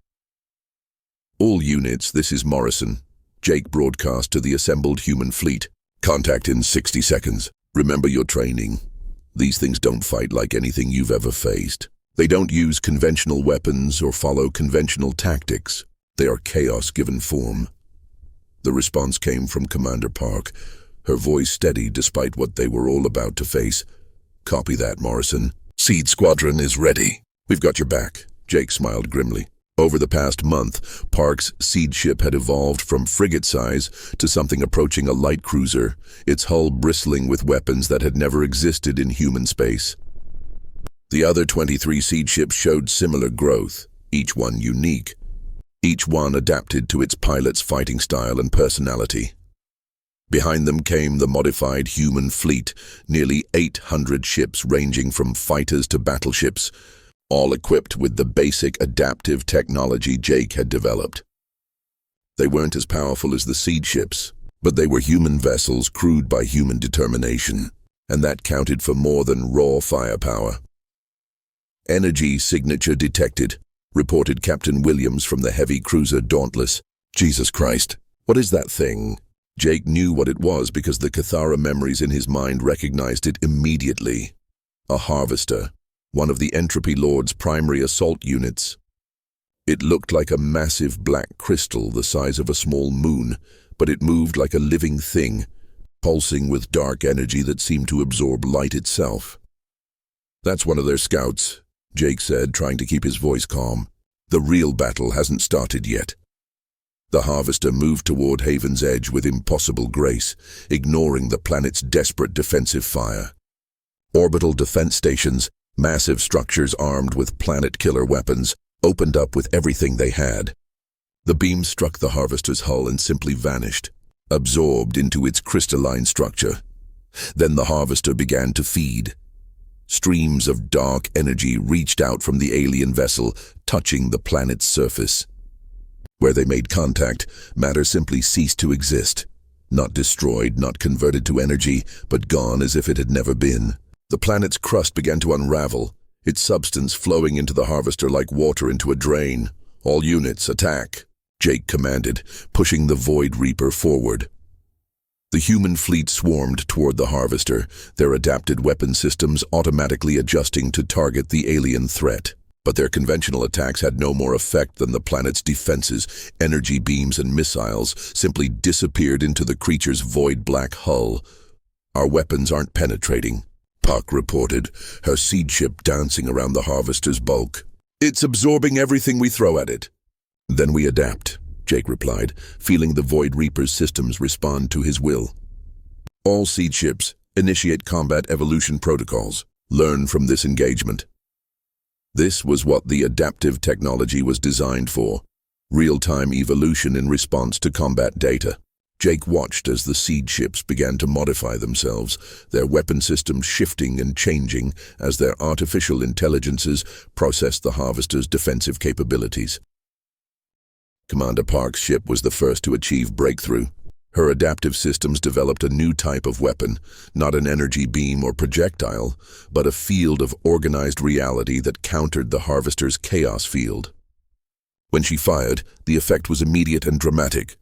All units, this is Morrison. Jake broadcast to the assembled human fleet. Contact in 60 seconds. Remember your training. These things don't fight like anything you've ever faced. They don't use conventional weapons or follow conventional tactics. They are chaos given form. The response came from Commander Park, her voice steady despite what they were all about to face. Copy that, Morrison. Seed Squadron is ready. We've got your back. Jake smiled grimly. Over the past month, Park's seed ship had evolved from frigate size to something approaching a light cruiser, its hull bristling with weapons that had never existed in human space. The other 23 seed ships showed similar growth, each one unique. Each one adapted to its pilot's fighting style and personality. Behind them came the modified human fleet, nearly 800 ships ranging from fighters to battleships, all equipped with the basic adaptive technology Jake had developed. They weren't as powerful as the seed ships, but they were human vessels crewed by human determination, and that counted for more than raw firepower. Energy signature detected, reported Captain Williams from the heavy cruiser Dauntless. Jesus Christ, what is that thing? Jake knew what it was because the Cathara memories in his mind recognized it immediately. A harvester, one of the Entropy Lord's primary assault units. It looked like a massive black crystal the size of a small moon, but it moved like a living thing, pulsing with dark energy that seemed to absorb light itself. That's one of their scouts, Jake said, trying to keep his voice calm. The real battle hasn't started yet. The harvester moved toward Haven's Edge with impossible grace, ignoring the planet's desperate defensive fire. Orbital defense stations, massive structures armed with planet-killer weapons, opened up with everything they had. The beam struck the harvester's hull and simply vanished, absorbed into its crystalline structure. Then the harvester began to feed. Streams of dark energy reached out from the alien vessel, touching the planet's surface. Where they made contact, matter simply ceased to exist. Not destroyed, not converted to energy, but gone as if it had never been. The planet's crust began to unravel, its substance flowing into the harvester like water into a drain. All units, attack, Jake commanded, pushing the Void Reaper forward. The human fleet swarmed toward the harvester, their adapted weapon systems automatically adjusting to target the alien threat. But their conventional attacks had no more effect than the planet's defenses. Energy beams and missiles simply disappeared into the creature's void black hull. Our weapons aren't penetrating, Puck reported, her seed ship dancing around the harvester's bulk. It's absorbing everything we throw at it. Then we adapt, Jake replied, feeling the Void Reaper's systems respond to his will. All seed ships initiate combat evolution protocols. Learn from this engagement. This was what the adaptive technology was designed for, real-time evolution in response to combat data. Jake watched as the seed ships began to modify themselves, their weapon systems shifting and changing as their artificial intelligences processed the harvester's defensive capabilities. Commander Park's ship was the first to achieve breakthrough. Her adaptive systems developed a new type of weapon, not an energy beam or projectile, but a field of organized reality that countered the harvester's chaos field. When she fired, the effect was immediate and dramatic.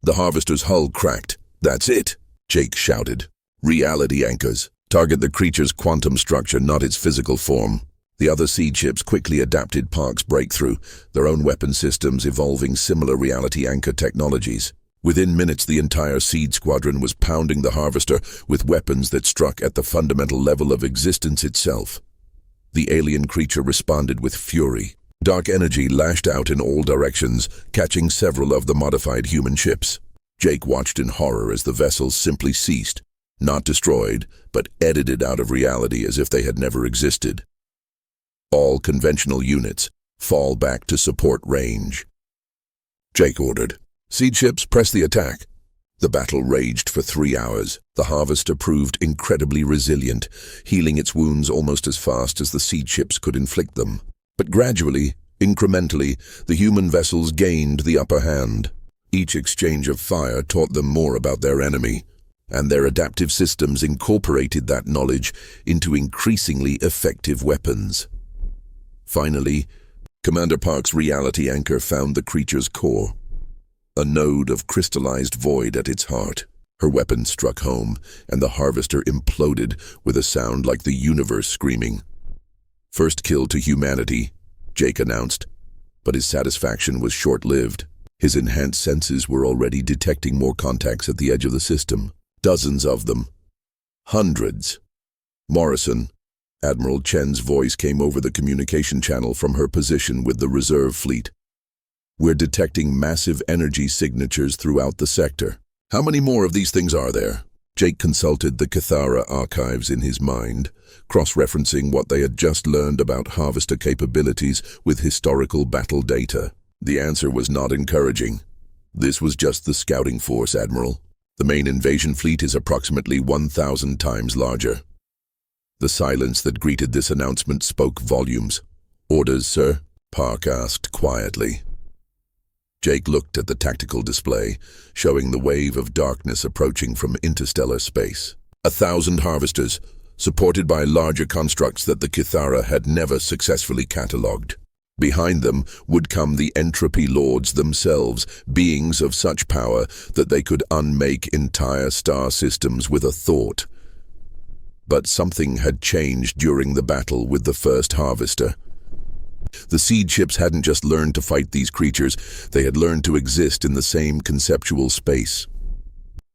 The harvester's hull cracked. "That's it," Jake shouted. "Reality anchors. Target the creature's quantum structure, not its physical form." The other seed ships quickly adapted Park's breakthrough, their own weapon systems evolving similar reality anchor technologies. Within minutes, the entire seed squadron was pounding the harvester with weapons that struck at the fundamental level of existence itself. The alien creature responded with fury. Dark energy lashed out in all directions, catching several of the modified human ships. Jake watched in horror as the vessels simply ceased, not destroyed, but edited out of reality as if they had never existed. "All conventional units, fall back to support range," Jake ordered. "Seed ships, press the attack." The battle raged for 3 hours. The harvester proved incredibly resilient, healing its wounds almost as fast as the seed ships could inflict them. But gradually, incrementally, the human vessels gained the upper hand. Each exchange of fire taught them more about their enemy, and their adaptive systems incorporated that knowledge into increasingly effective weapons. Finally, Commander Park's reality anchor found the creature's core, a node of crystallized void at its heart. Her weapon struck home, and the harvester imploded with a sound like the universe screaming. "First kill to humanity," Jake announced, but his satisfaction was short-lived. His enhanced senses were already detecting more contacts at the edge of the system. Dozens of them. Hundreds. "Morrison," Admiral Chen's voice came over the communication channel from her position with the reserve fleet. "We're detecting massive energy signatures throughout the sector." "How many more of these things are there?" Jake consulted the Cathara archives in his mind, cross-referencing what they had just learned about harvester capabilities with historical battle data. The answer was not encouraging. "This was just the scouting force, Admiral. The main invasion fleet is approximately 1,000 times larger." The silence that greeted this announcement spoke volumes. "Orders, sir?" Park asked quietly. Jake looked at the tactical display, showing the wave of darkness approaching from interstellar space. 1,000 harvesters, supported by larger constructs that the Cathara had never successfully catalogued. Behind them would come the entropy lords themselves, beings of such power that they could unmake entire star systems with a thought. But something had changed during the battle with the first harvester. The seed ships hadn't just learned to fight these creatures, they had learned to exist in the same conceptual space.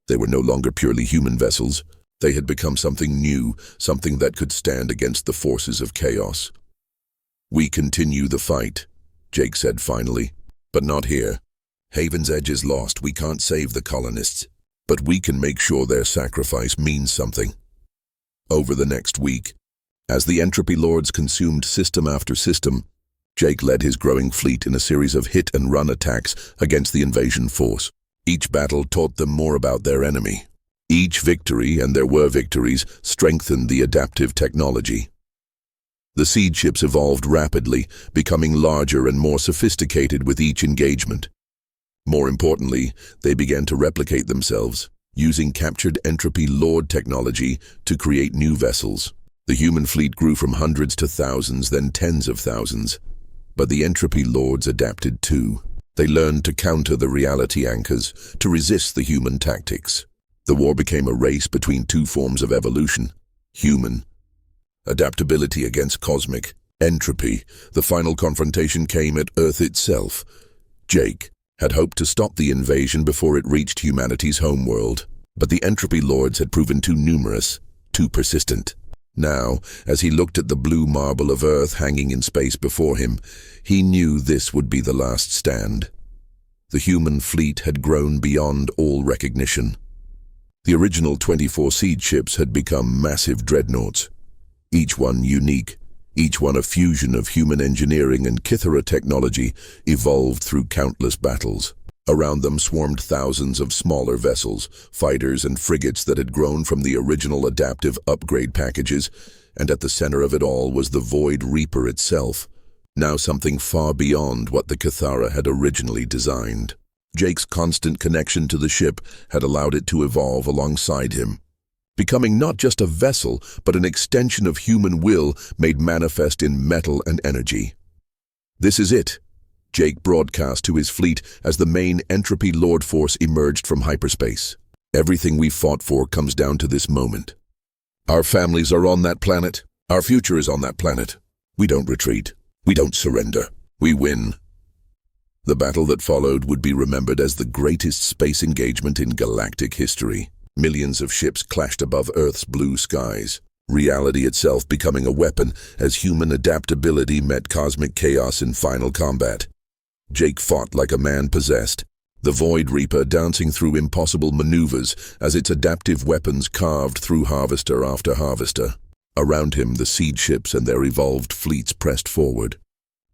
They were no longer purely human vessels. They had become something new, something that could stand against the forces of chaos. "We continue the fight," Jake said finally, "but not here. Haven's Edge is lost. We can't save the colonists, but we can make sure their sacrifice means something." Over the next week, as the entropy lords consumed system after system, Jake led his growing fleet in a series of hit-and-run attacks against the invasion force. Each battle taught them more about their enemy. Each victory, and there were victories, strengthened the adaptive technology. The seed ships evolved rapidly, becoming larger and more sophisticated with each engagement. More importantly, they began to replicate themselves, using captured entropy lord technology to create new vessels. The human fleet grew from hundreds to thousands, then tens of thousands. But the entropy lords adapted too. They learned to counter the reality anchors, to resist the human tactics. The war became a race between two forms of evolution: human adaptability against cosmic entropy. The final confrontation came at Earth itself. Jake had hoped to stop the invasion before it reached humanity's homeworld, but the entropy lords had proven too numerous, too persistent. Now, as he looked at the blue marble of Earth hanging in space before him, he knew this would be the last stand. The human fleet had grown beyond all recognition. The original 24 seed ships had become massive dreadnoughts, each one unique, each one a fusion of human engineering and Cathara technology evolved through countless battles. Around them swarmed thousands of smaller vessels, fighters and frigates that had grown from the original adaptive upgrade packages, and at the center of it all was the Void Reaper itself, now something far beyond what the Cathara had originally designed. Jake's constant connection to the ship had allowed it to evolve alongside him, becoming not just a vessel, but an extension of human will made manifest in metal and energy. "This is it," Jake broadcast to his fleet as the main entropy lord force emerged from hyperspace. Everything we fought for comes down to this moment. Our families are on that planet. Our future is on that planet. We don't retreat. We don't surrender. We win. The battle that followed would be remembered as the greatest space engagement in galactic history. Millions of ships clashed above Earth's blue skies, reality itself becoming a weapon as human adaptability met cosmic chaos in final combat. Jake fought like a man possessed, the Void Reaper dancing through impossible maneuvers as its adaptive weapons carved through harvester after harvester. Around him, the seed ships and their evolved fleets pressed forward,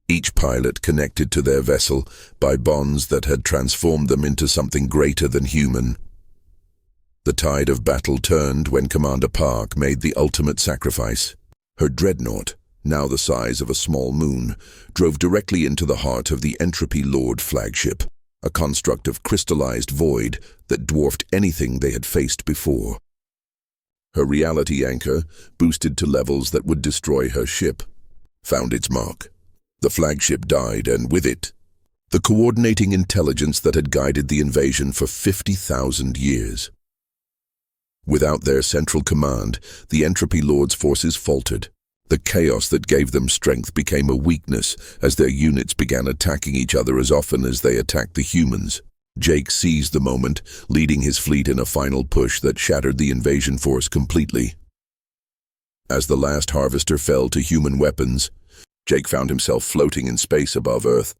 each pilot connected to their vessel by bonds that had transformed them into something greater than human. The tide of battle turned when Commander Park made the ultimate sacrifice. Her dreadnought, now the size of a small moon, drove directly into the heart of the Entropy Lord flagship, a construct of crystallized void that dwarfed anything they had faced before. Her reality anchor, boosted to levels that would destroy her ship, found its mark. The flagship died, and with it, the coordinating intelligence that had guided the invasion for 50,000 years. Without their central command, the Entropy Lord's forces faltered. The chaos that gave them strength became a weakness as their units began attacking each other as often as they attacked the humans. Jake seized the moment, leading his fleet in a final push that shattered the invasion force completely. As the last harvester fell to human weapons, Jake found himself floating in space above Earth,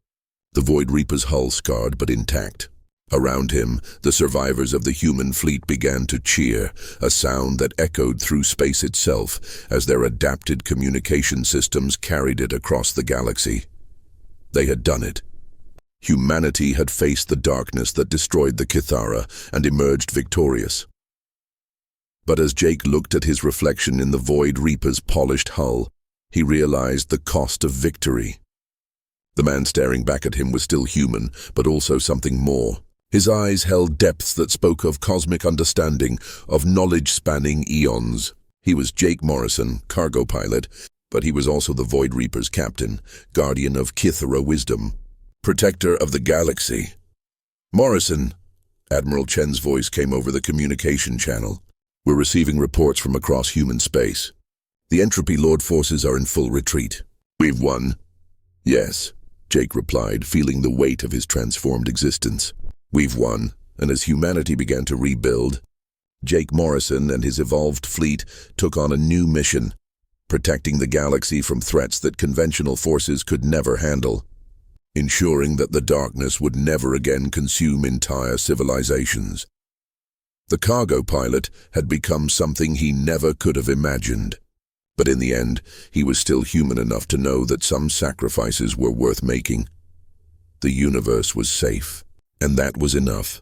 the Void Reaper's hull scarred but intact. Around him, the survivors of the human fleet began to cheer, a sound that echoed through space itself as their adapted communication systems carried it across the galaxy. They had done it. Humanity had faced the darkness that destroyed the Kithara and emerged victorious. But as Jake looked at his reflection in the Void Reaper's polished hull, he realized the cost of victory. The man staring back at him was still human, but also something more. His eyes held depths that spoke of cosmic understanding, of knowledge spanning eons. He was Jake Morrison, cargo pilot, but he was also the Void Reaper's captain, guardian of Kithara wisdom, protector of the galaxy. Morrison, Admiral Chen's voice came over the communication channel. We're receiving reports from across human space. The Entropy Lord forces are in full retreat. We've won. Yes, Jake replied, feeling the weight of his transformed existence. We've won, and as humanity began to rebuild, Jake Morrison and his evolved fleet took on a new mission, protecting the galaxy from threats that conventional forces could never handle, ensuring that the darkness would never again consume entire civilizations. The cargo pilot had become something he never could have imagined, but in the end, he was still human enough to know that some sacrifices were worth making. The universe was safe. And that was enough.